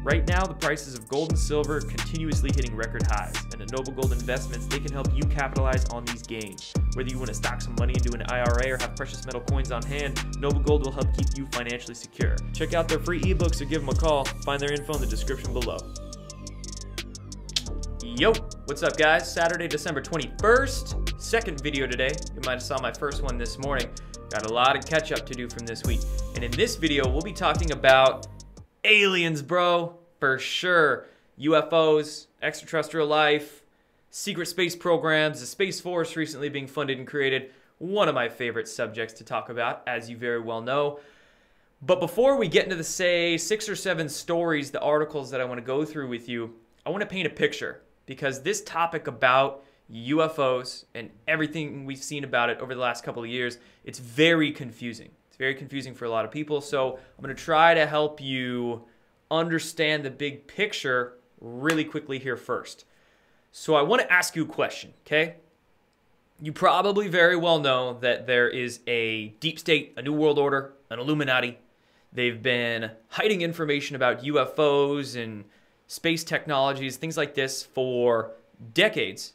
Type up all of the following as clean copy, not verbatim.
Right now, the prices of gold and silver are continuously hitting record highs, and at Noble Gold Investments, they can help you capitalize on these gains. Whether you want to stock some money into an IRA or have precious metal coins on hand, Noble Gold will help keep you financially secure. Check out their free ebooks or give them a call. Find their info in the description below. Yo, what's up guys? Saturday, December 21st, second video today. You might have saw my first one this morning. Got a lot of catch up to do from this week. And in this video, we'll be talking about aliens, bro, for sure. UFOs, extraterrestrial life, secret space programs, the Space Force recently being funded and created. One of my favorite subjects to talk about, as you very well know. But before we get into the, say, 6 or 7 stories, the articles that I want to go through with you, I want to paint a picture. Because this topic about UFOs and everything we've seen about it over the last couple of years, it's very confusing. It's very confusing for a lot of people. So I'm going to try to help you understand the big picture really quickly here first. So I want to ask you a question, okay? You probably very well know that there is a deep state, a new world order, an Illuminati. They've been hiding information about UFOs and space technologies, things like this for decades.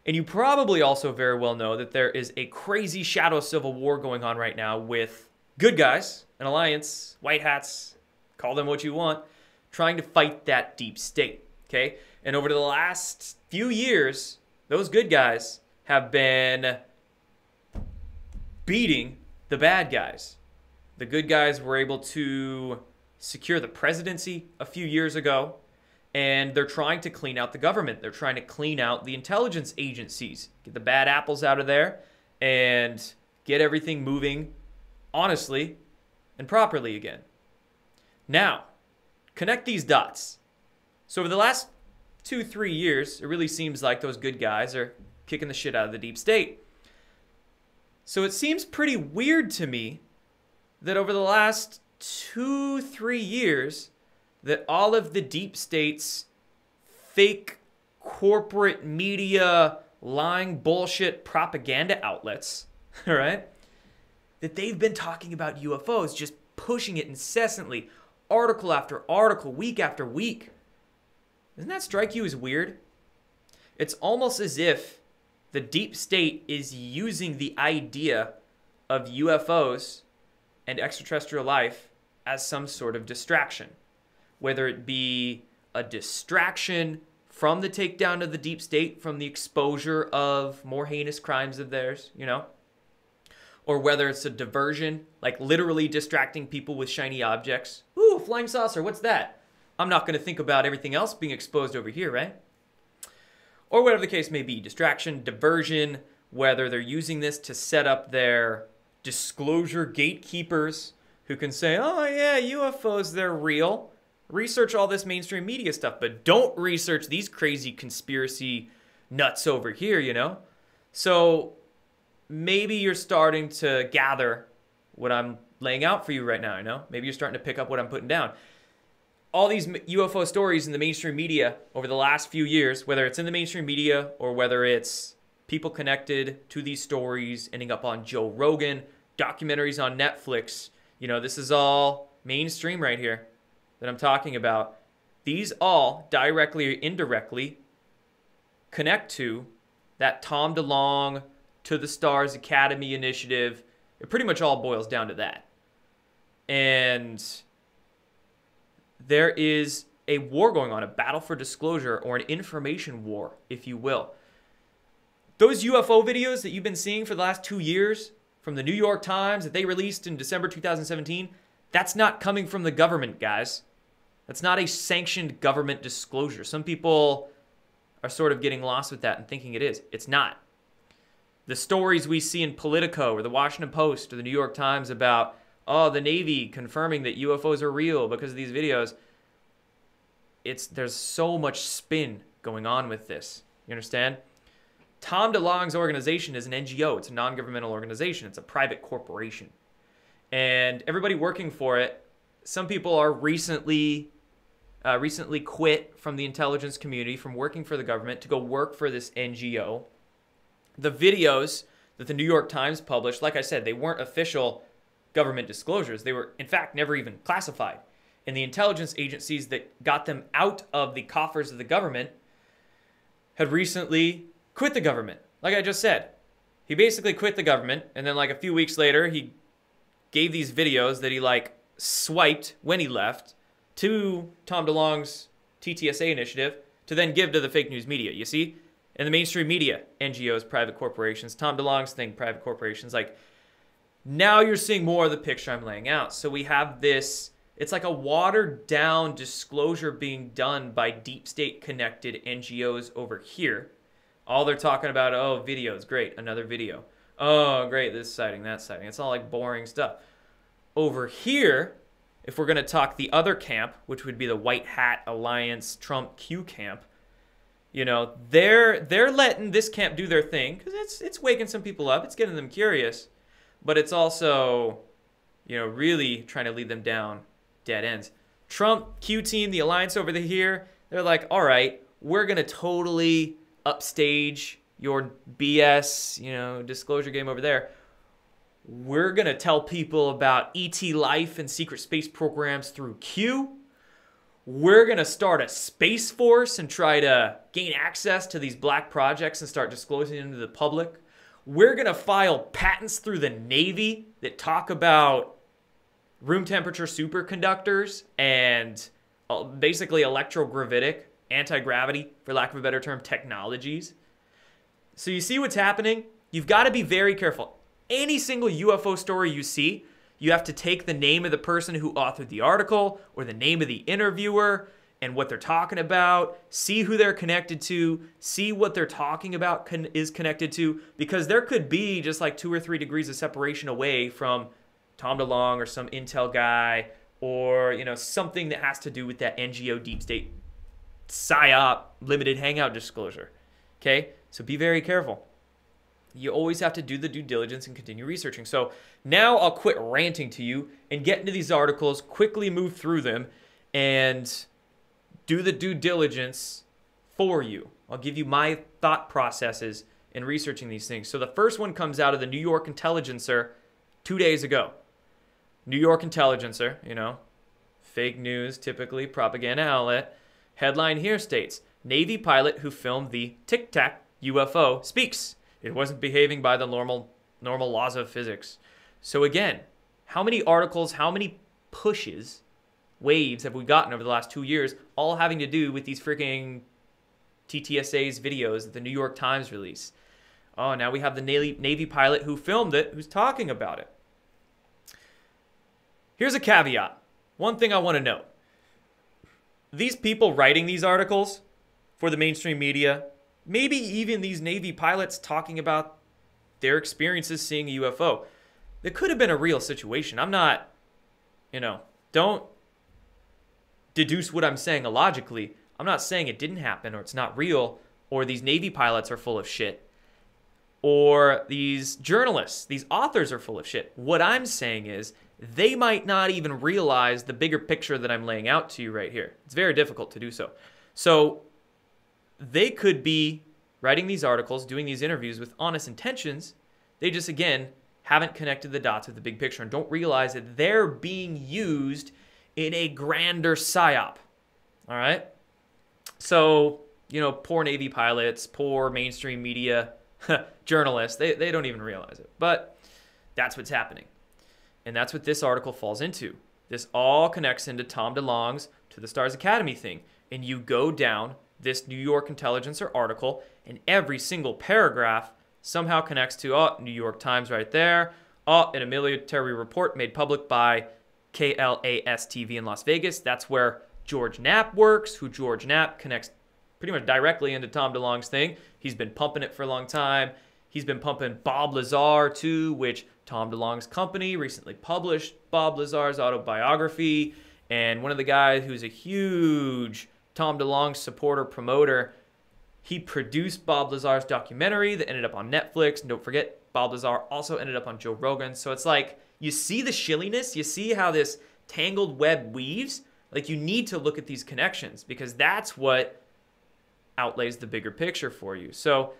And you probably also very well know that there is a crazy shadow civil war going on right now with good guys, an alliance, white hats, call them what you want, trying to fight that deep state, okay? And over the last few years, those good guys have been beating the bad guys. The good guys were able to secure the presidency a few years ago. And they're trying to clean out the government. They're trying to clean out the intelligence agencies. Get the bad apples out of there and get everything moving honestly and properly again. Now, connect these dots. So over the last 2-3 years, it really seems like those good guys are kicking the shit out of the deep state. So it seems pretty weird to me that over the last 2-3 years, that all of the deep state's fake corporate media, lying bullshit propaganda outlets, all right, that they've been talking about UFOs, just pushing it incessantly, article after article, week after week. Doesn't that strike you as weird? It's almost as if the deep state is using the idea of UFOs and extraterrestrial life as some sort of distraction. Whether it be a distraction from the takedown of the deep state, from the exposure of more heinous crimes of theirs, you know? Or whether it's a diversion, like literally distracting people with shiny objects. Ooh, flying saucer, what's that? I'm not going to think about everything else being exposed over here, right? Or whatever the case may be, distraction, diversion, whether they're using this to set up their disclosure gatekeepers who can say, oh yeah, UFOs, they're real. Research all this mainstream media stuff, but don't research these crazy conspiracy nuts over here, you know? So maybe you're starting to gather what I'm laying out for you right now, you know? Maybe you're starting to pick up what I'm putting down. All these UFO stories in the mainstream media over the last few years, whether it's in the mainstream media or whether it's people connected to these stories ending up on Joe Rogan, documentaries on Netflix, you know, this is all mainstream right here that I'm talking about. These all directly or indirectly connect to that Tom DeLonge to the Stars Academy initiative. It pretty much all boils down to that. And there is a war going on, a battle for disclosure, or an information war, if you will. Those UFO videos that you've been seeing for the last 2 years from the New York Times that they released in December 2017, that's not coming from the government, guys. That's not a sanctioned government disclosure. Some people are sort of getting lost with that and thinking it is. It's not. The stories we see in Politico or the Washington Post or the New York Times about, oh, the Navy confirming that UFOs are real because of these videos, there's so much spin going on with this. You understand? Tom DeLonge's organization is an NGO. It's a non-governmental organization. It's a private corporation. And everybody working for it, some people are recently quit from the intelligence community, from working for the government to go work for this NGO. The videos that the New York Times published, like I said, they weren't official government disclosures. They were, in fact, never even classified. And the intelligence agencies that got them out of the coffers of the government had recently quit the government. Like I just said, he basically quit the government, and then like a few weeks later, he gave these videos that he like swiped when he left to Tom DeLonge's TTSA initiative to then give to the fake news media, you see? And the mainstream media, NGOs, private corporations, Tom DeLonge's thing, private corporations. Like, now you're seeing more of the picture I'm laying out. So we have this, it's like a watered down disclosure being done by deep state connected NGOs over here. All they're talking about, oh, videos, great, another video. Oh, great, this sighting, that sighting. It's all like boring stuff. Over here, if we're going to talk the other camp, which would be the White Hat Alliance Trump Q camp, you know, they're letting this camp do their thing because it's waking some people up. It's getting them curious. But it's also, you know, really trying to lead them down dead ends. Trump Q team, the alliance over here, they're like, all right, we're going to totally upstage your BS, you know, disclosure game over there. We're going to tell people about ET life and secret space programs through Q. We're going to start a space force and try to gain access to these black projects and start disclosing them to the public. We're going to file patents through the Navy that talk about room temperature superconductors and basically electrogravitic, anti-gravity, for lack of a better term, technologies. So you see what's happening? You've got to be very careful. Any single UFO story you see, you have to take the name of the person who authored the article or the name of the interviewer and what they're talking about, see who they're connected to, see what they're talking about is connected to, because there could be just like 2 or 3 degrees of separation away from Tom DeLonge or some intel guy or, you know, something that has to do with that NGO deep state PSYOP limited hangout disclosure. Okay? So be very careful. You always have to do the due diligence and continue researching. So now I'll quit ranting to you and get into these articles, quickly move through them, and do the due diligence for you. I'll give you my thought processes in researching these things. So the first one comes out of the New York Intelligencer 2 days ago. New York Intelligencer, you know, fake news, typically propaganda outlet. Headline here states, Navy pilot who filmed the Tic Tac UFO speaks. It wasn't behaving by the normal laws of physics. So again, how many articles, how many pushes, waves have we gotten over the last 2 years, all having to do with these freaking TTSA's videos that the New York Times release? Oh, now we have the Navy pilot who filmed it, who's talking about it. Here's a caveat. One thing I want to note. These people writing these articles for the mainstream media, maybe even these Navy pilots talking about their experiences seeing a UFO, it could have been a real situation. I'm not, you know, don't deduce what I'm saying illogically. I'm not saying it didn't happen or it's not real or these Navy pilots are full of shit or these journalists, these authors are full of shit. What I'm saying is they might not even realize the bigger picture that I'm laying out to you right here. It's very difficult to do so. So they could be writing these articles, doing these interviews with honest intentions. They just, again, haven't connected the dots of the big picture and don't realize that they're being used in a grander PSYOP. All right? So, you know, poor Navy pilots, poor mainstream media journalists, they don't even realize it. But that's what's happening. And that's what this article falls into. This all connects into Tom DeLonge's To the Stars Academy thing. And you go down this New York Intelligencer article, and every single paragraph somehow connects to, oh, New York Times right there. Oh, in a military report made public by KLAS TV in Las Vegas. That's where George Knapp works, who George Knapp connects pretty much directly into Tom DeLonge's thing. He's been pumping it for a long time. He's been pumping Bob Lazar too, which Tom DeLonge's company recently published Bob Lazar's autobiography. And one of the guys who's a huge Tom DeLonge supporter, promoter, he produced Bob Lazar's documentary that ended up on Netflix. And don't forget, Bob Lazar also ended up on Joe Rogan. So it's like, you see the shilliness? You see how this tangled web weaves? Like, you need to look at these connections because that's what outlays the bigger picture for you. So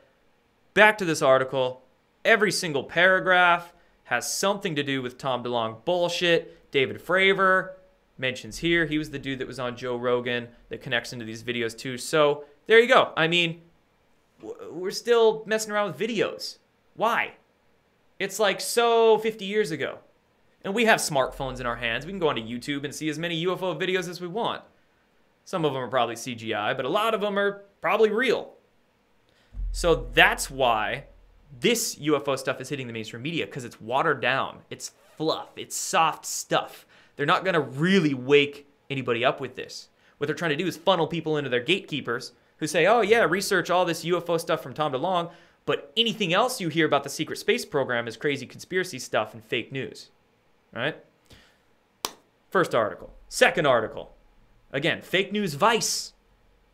back to this article. Every single paragraph has something to do with Tom DeLonge bullshit. David Fravor, mentions here. He was the dude that was on Joe Rogan that connects into these videos too. So there you go. I mean, we're still messing around with videos. Why? It's like so 50 years ago. And we have smartphones in our hands. We can go onto YouTube and see as many UFO videos as we want. Some of them are probably CGI, but a lot of them are probably real. So that's why this UFO stuff is hitting the mainstream media, because it's watered down. It's fluff. It's soft stuff. They're not going to really wake anybody up with this. What they're trying to do is funnel people into their gatekeepers who say, oh yeah, research all this UFO stuff from Tom DeLonge, but anything else you hear about the secret space program is crazy conspiracy stuff and fake news. All right? First article. Second article. Again, fake news Vice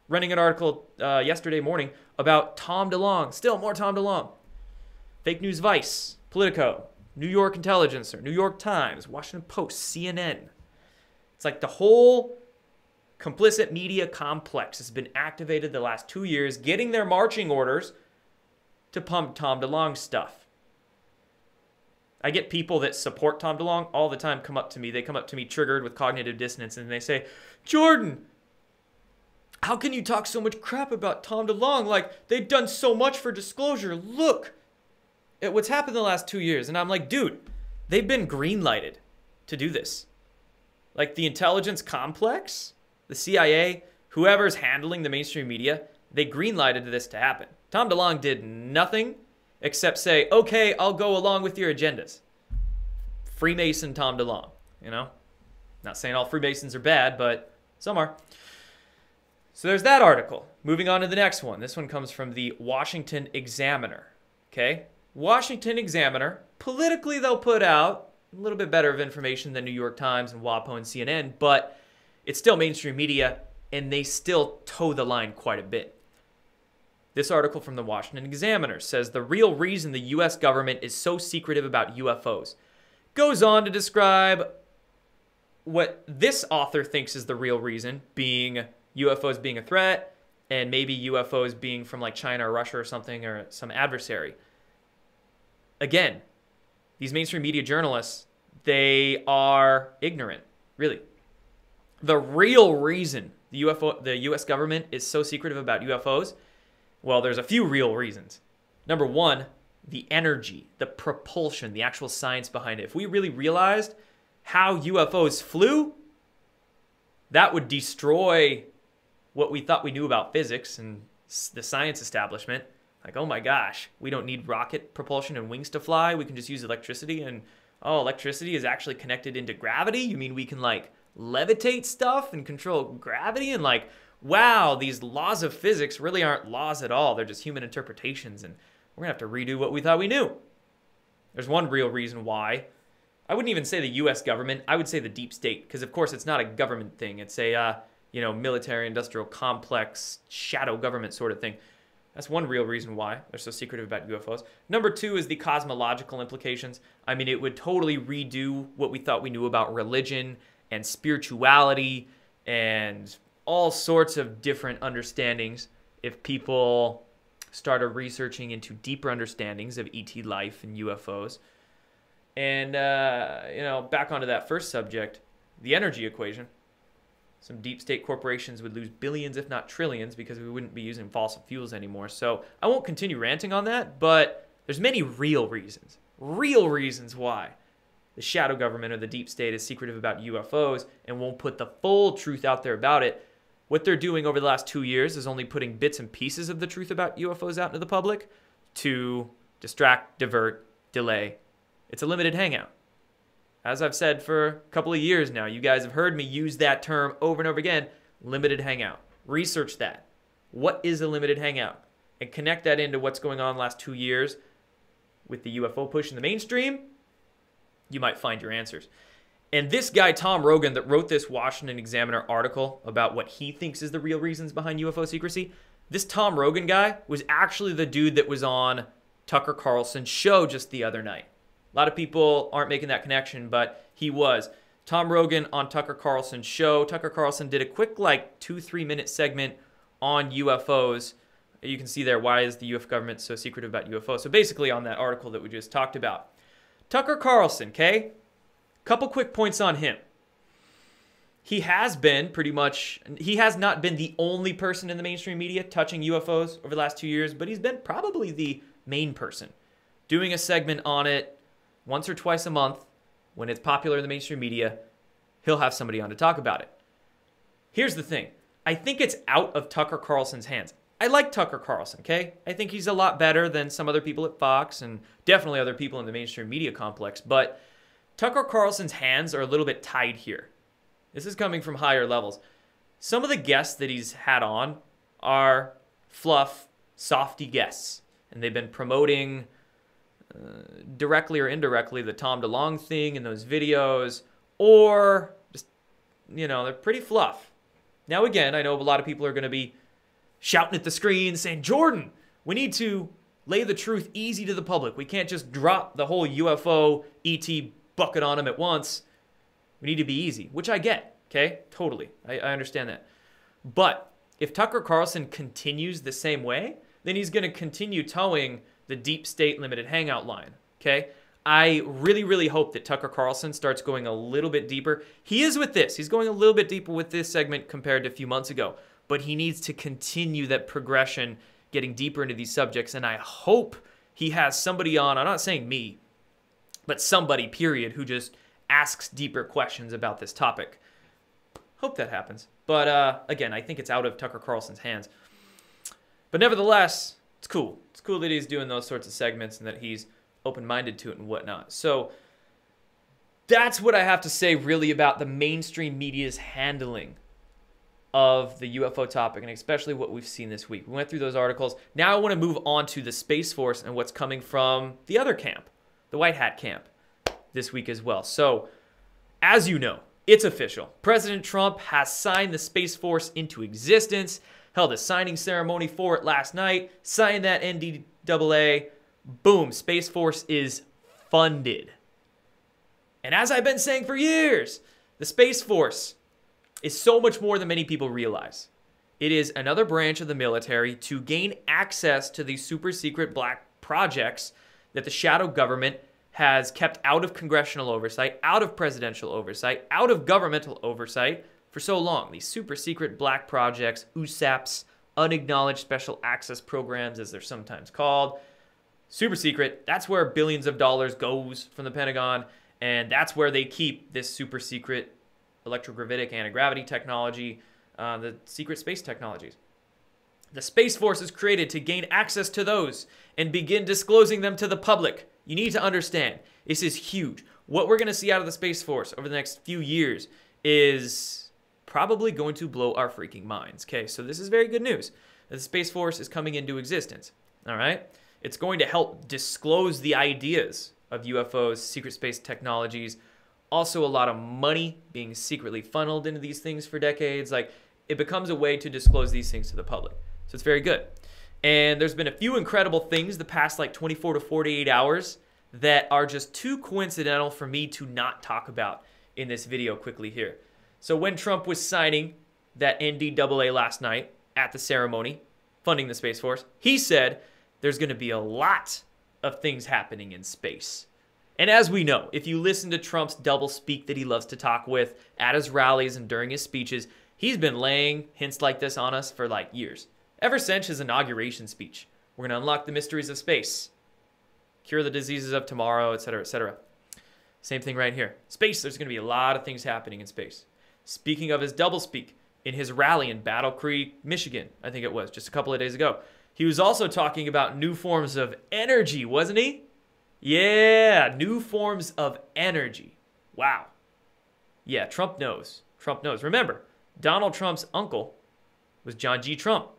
running an article yesterday morning about Tom DeLonge. Still more Tom DeLonge. Fake news Vice, Politico, New York Intelligencer, New York Times, Washington Post, CNN. It's like the whole complicit media complex has been activated the last 2 years, getting their marching orders to pump Tom DeLonge stuff. I get people that support Tom DeLonge all the time come up to me. They come up to me triggered with cognitive dissonance, and they say, Jordan, how can you talk so much crap about Tom DeLonge? Like, they've done so much for disclosure. Look at what's happened the last 2 years. And I'm like, dude, they've been green-lighted to do this. Like, the intelligence complex, the CIA, whoever's handling the mainstream media, they green-lighted this to happen. Tom DeLonge did nothing except say, okay, I'll go along with your agendas. Freemason Tom DeLonge, you know? Not saying all Freemasons are bad, but some are. So there's that article. Moving on to the next one. This one comes from the Washington Examiner, okay? Washington Examiner, politically they'll put out a little bit better of information than New York Times and WAPO and CNN, but it's still mainstream media, and they still toe the line quite a bit. This article from the Washington Examiner says the real reason the U.S. government is so secretive about UFOs. Goes on to describe what this author thinks is the real reason, being UFOs being a threat, and maybe UFOs being from like China or Russia or something, or some adversary. Again, these mainstream media journalists, they are ignorant, really. The real reason the U.S. government is so secretive about UFOs, well, there's a few real reasons. Number one, the energy, the propulsion, the actual science behind it. If we really realized how UFOs flew, that would destroy what we thought we knew about physics and the science establishment. Like, oh my gosh, we don't need rocket propulsion and wings to fly. We can just use electricity. And, oh, electricity is actually connected into gravity? You mean we can, like, levitate stuff and control gravity? And, like, wow, these laws of physics really aren't laws at all. They're just human interpretations. And we're going to have to redo what we thought we knew. There's one real reason why. I wouldn't even say the U.S. government. I would say the deep state. Because, of course, it's not a government thing. It's a, military-industrial complex, shadow government sort of thing. That's one real reason why they're so secretive about UFOs. Number two is the cosmological implications. I mean, it would totally redo what we thought we knew about religion and spirituality and all sorts of different understandings if people started researching into deeper understandings of ET life and UFOs. And, back onto that first subject, the energy equation. Some deep state corporations would lose billions, if not trillions, because we wouldn't be using fossil fuels anymore. So I won't continue ranting on that, but there's many real reasons why the shadow government or the deep state is secretive about UFOs and won't put the full truth out there about it. What they're doing over the last 2 years is only putting bits and pieces of the truth about UFOs out into the public to distract, divert, delay. It's a limited hangout. As I've said for a couple of years now, you guys have heard me use that term over and over again, limited hangout. Research that. What is a limited hangout? And connect that into what's going on the last 2 years with the UFO push in the mainstream. You might find your answers. And this guy, Tom Rogan, that wrote this Washington Examiner article about what he thinks is the real reasons behind UFO secrecy, this Tom Rogan guy was actually the dude that was on Tucker Carlson's show just the other night. A lot of people aren't making that connection, but he was. Tom Rogan on Tucker Carlson's show. Tucker Carlson did a quick, 2-3 minute segment on UFOs. You can see there, why is the U.S. government so secretive about UFOs? So basically on that article that we just talked about. Tucker Carlson, okay? Couple quick points on him. he has been pretty much, he has not been the only person in the mainstream media touching UFOs over the last 2 years, but he's been probably the main person doing a segment on it once or twice a month. When it's popular in the mainstream media, he'll have somebody on to talk about it. Here's the thing. I think it's out of Tucker Carlson's hands. I like Tucker Carlson, okay? I think he's a lot better than some other people at Fox and definitely other people in the mainstream media complex, but Tucker Carlson's hands are a little bit tied here. This is coming from higher levels. Some of the guests that he's had on are fluff, softy guests, and they've been promoting directly or indirectly the Tom DeLonge thing in those videos, or just, they're pretty fluff. Now, again, I know a lot of people are going to be shouting at the screen saying, Jordan, we need to lay the truth easy to the public. We can't just drop the whole UFO ET bucket on them at once. We need to be easy, which I get, okay? Totally. I understand that. But if Tucker Carlson continues the same way, then he's going to continue towing the deep state limited hangout line, okay? I really, really hope that Tucker Carlson starts going a little bit deeper. He is with this. He's going a little bit deeper with this segment compared to a few months ago. But he needs to continue that progression, getting deeper into these subjects. And I hope he has somebody on, I'm not saying me, but somebody, period, who just asks deeper questions about this topic. Hope that happens. But again, I think it's out of Tucker Carlson's hands. But nevertheless, it's cool. It's cool that he's doing those sorts of segments and that he's open-minded to it and whatnot. So that's what I have to say really about the mainstream media's handling of the UFO topic, and especially what we've seen this week. We went through those articles. Now I want to move on to the Space Force and what's coming from the other camp, the White Hat camp, this week as well. So, as you know, it's official. President Trump has signed the Space Force into existence, held a signing ceremony for it last night, signed that NDAA. Boom, Space Force is funded. And as I've been saying for years, the Space Force is so much more than many people realize. It is another branch of the military to gain access to these super secret black projects that the shadow government has kept out of congressional oversight, out of presidential oversight, out of governmental oversight for so long. These super secret black projects, USAPs, unacknowledged special access programs as they're sometimes called. Super secret, that's where billions of dollars goes from the Pentagon, and that's where they keep this super secret electrogravitic anti-gravity technology, the secret space technologies. The Space Force is created to gain access to those and begin disclosing them to the public. You need to understand, this is huge. What we're going to see out of the Space Force over the next few years is probably going to blow our freaking minds. Okay, so this is very good news. The Space Force is coming into existence. All right? It's going to help disclose the ideas of UFOs, secret space technologies, also a lot of money being secretly funneled into these things for decades. Like, it becomes a way to disclose these things to the public. So it's very good. And there's been a few incredible things the past like 24 to 48 hours that are just too coincidental for me to not talk about in this video quickly here. So when Trump was signing that NDAA last night at the ceremony, funding the Space Force, he said there's going to be a lot of things happening in space. And as we know, if you listen to Trump's doublespeak that he loves to talk with at his rallies and during his speeches, he's been laying hints like this on us for like years. Ever since his inauguration speech, we're going to unlock the mysteries of space, cure the diseases of tomorrow, etc., etc. Same thing right here. Space, there's going to be a lot of things happening in space. Speaking of his doublespeak, in his rally in Battle Creek, Michigan, I think it was, just a couple of days ago, he was also talking about new forms of energy, wasn't he? Yeah, new forms of energy. Wow. Yeah, Trump knows. Trump knows. Remember, Donald Trump's uncle was John G. Trump,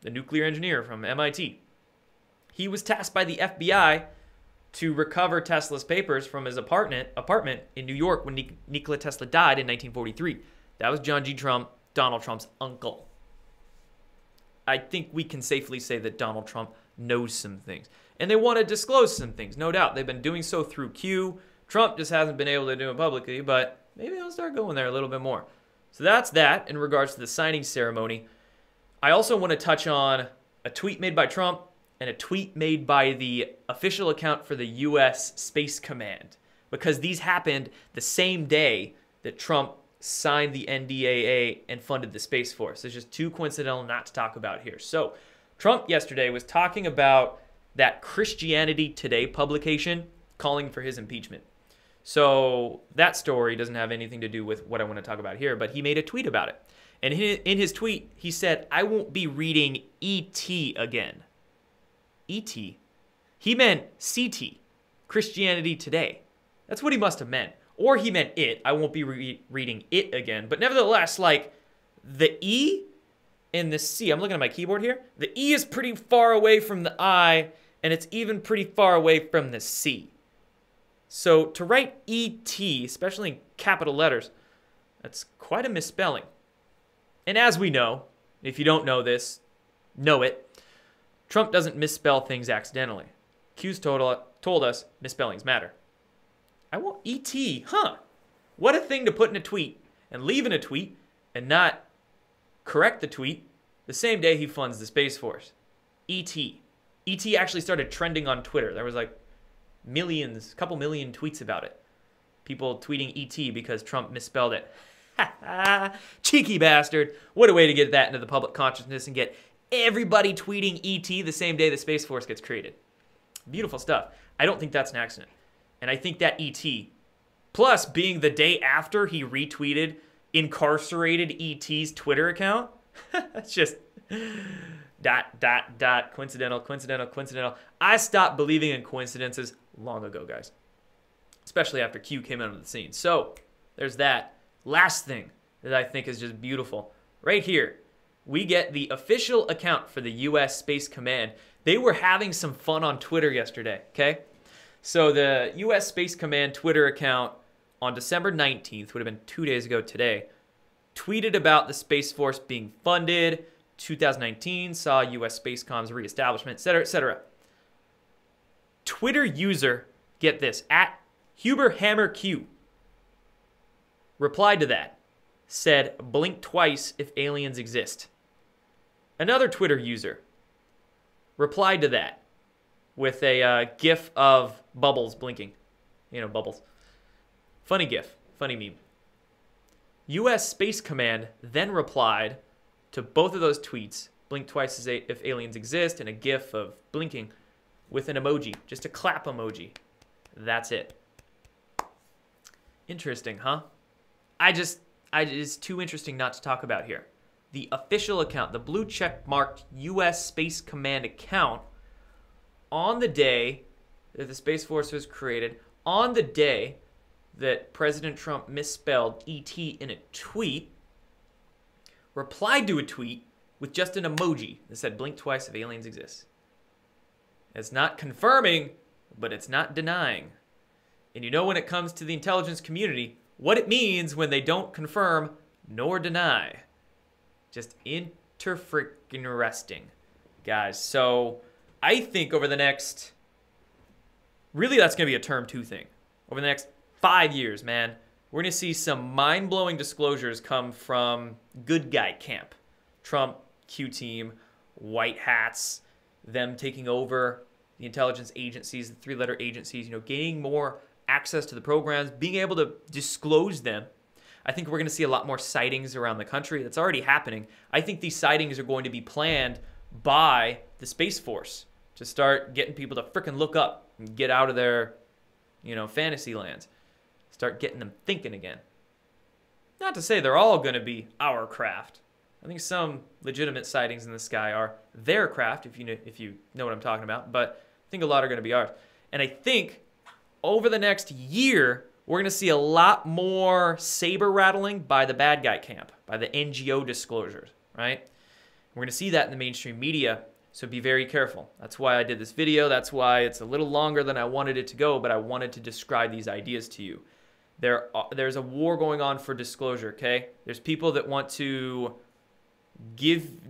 the nuclear engineer from MIT. He was tasked by the FBI to recover Tesla's papers from his apartment in New York when Nikola Tesla died in 1943. That was John G. Trump, Donald Trump's uncle. I think we can safely say that Donald Trump knows some things. And they want to disclose some things, no doubt. They've been doing so through Q. Trump just hasn't been able to do it publicly, but maybe he'll start going there a little bit more. So that's that in regards to the signing ceremony. I also want to touch on a tweet made by Trump and a tweet made by the official account for the U.S. Space Command, because these happened the same day that Trump signed the NDAA and funded the Space Force. It's just too coincidental not to talk about here. So Trump yesterday was talking about that Christianity Today publication calling for his impeachment. So that story doesn't have anything to do with what I want to talk about here, but he made a tweet about it. And in his tweet, he said, "I won't be reading E.T. again." E.T.? He meant C.T., Christianity Today. That's what he must have meant. Or he meant it. I won't be reading it again. But nevertheless, like, the E and the C, I'm looking at my keyboard here. The E is pretty far away from the I, and it's even pretty far away from the C. So to write E.T., especially in capital letters, that's quite a misspelling. And as we know, if you don't know this, know it, Trump doesn't misspell things accidentally. Q's told us misspellings matter. I want E.T., huh? What a thing to put in a tweet and leave in a tweet and not correct the tweet the same day he funds the Space Force. E.T. E.T. actually started trending on Twitter. There was like millions, couple million tweets about it. People tweeting E.T. because Trump misspelled it. Ha ha! Cheeky bastard. What a way to get that into the public consciousness and get everybody tweeting E.T. the same day the Space Force gets created. Beautiful stuff. I don't think that's an accident. And I think that E.T., plus being the day after he retweeted incarcerated E.T.'s Twitter account, it's just coincidental. I stopped believing in coincidences long ago, guys. Especially after Q came out of the scene. So, there's that. Last thing that I think is just beautiful. Right here, we get the official account for the U.S. Space Command. They were having some fun on Twitter yesterday, okay? So the U.S. Space Command Twitter account on December 19th, would have been 2 days ago today, tweeted about the Space Force being funded. 2019 saw U.S. Spacecom's reestablishment, etc., etc. Twitter user, get this, at HuberHammerQ, replied to that, said, "Blink twice if aliens exist." Another Twitter user replied to that with a gif of bubbles blinking. You know, bubbles. Funny gif, funny meme. U.S. Space Command then replied to both of those tweets, "Blink twice if aliens exist," and a gif of blinking with an emoji, just a clap emoji. That's it. Interesting, huh? It's too interesting not to talk about here. The official account, the blue check marked U.S. Space Command account, on the day that the Space Force was created, on the day that President Trump misspelled E.T. in a tweet, replied to a tweet with just an emoji that said, "Blink twice if aliens exist." It's not confirming, but it's not denying. And you know, when it comes to the intelligence community, what it means when they don't confirm nor deny. Just inter-freaking-resting, guys. So I think over the next, really that's going to be a term 2 thing. Over the next 5 years, man, we're going to see some mind-blowing disclosures come from good guy camp. Trump, Q team, white hats, them taking over the intelligence agencies, the 3-letter agencies, you know, gaining more access to the programs, being able to disclose them. I think we're going to see a lot more sightings around the country. That's already happening. I think these sightings are going to be planned by the Space Force to start getting people to frickin' look up and get out of their, you know, fantasy lands. Start getting them thinking again. Not to say they're all going to be our craft. I think some legitimate sightings in the sky are their craft, if you know what I'm talking about. But I think a lot are going to be ours. And I think over the next year, we're going to see a lot more saber rattling by the bad guy camp, by the NGO disclosures, right? We're going to see that in the mainstream media, so be very careful. That's why I did this video. That's why it's a little longer than I wanted it to go, but I wanted to describe these ideas to you. There's a war going on for disclosure, okay? There's people that want to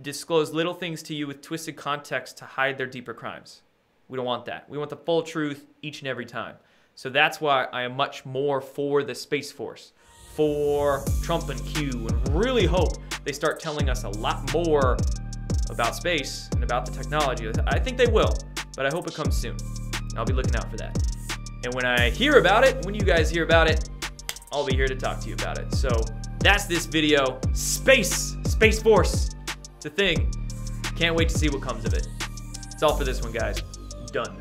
disclose little things to you with twisted context to hide their deeper crimes. We don't want that. We want the full truth each and every time. So that's why I am much more for the Space Force, for Trump and Q, and really hope they start telling us a lot more about space and about the technology. I think they will, but I hope it comes soon. I'll be looking out for that. And when I hear about it, when you guys hear about it, I'll be here to talk to you about it. So That's this video. Space Force. It's a thing. Can't wait to see what comes of it. That's all for this one, guys. Done.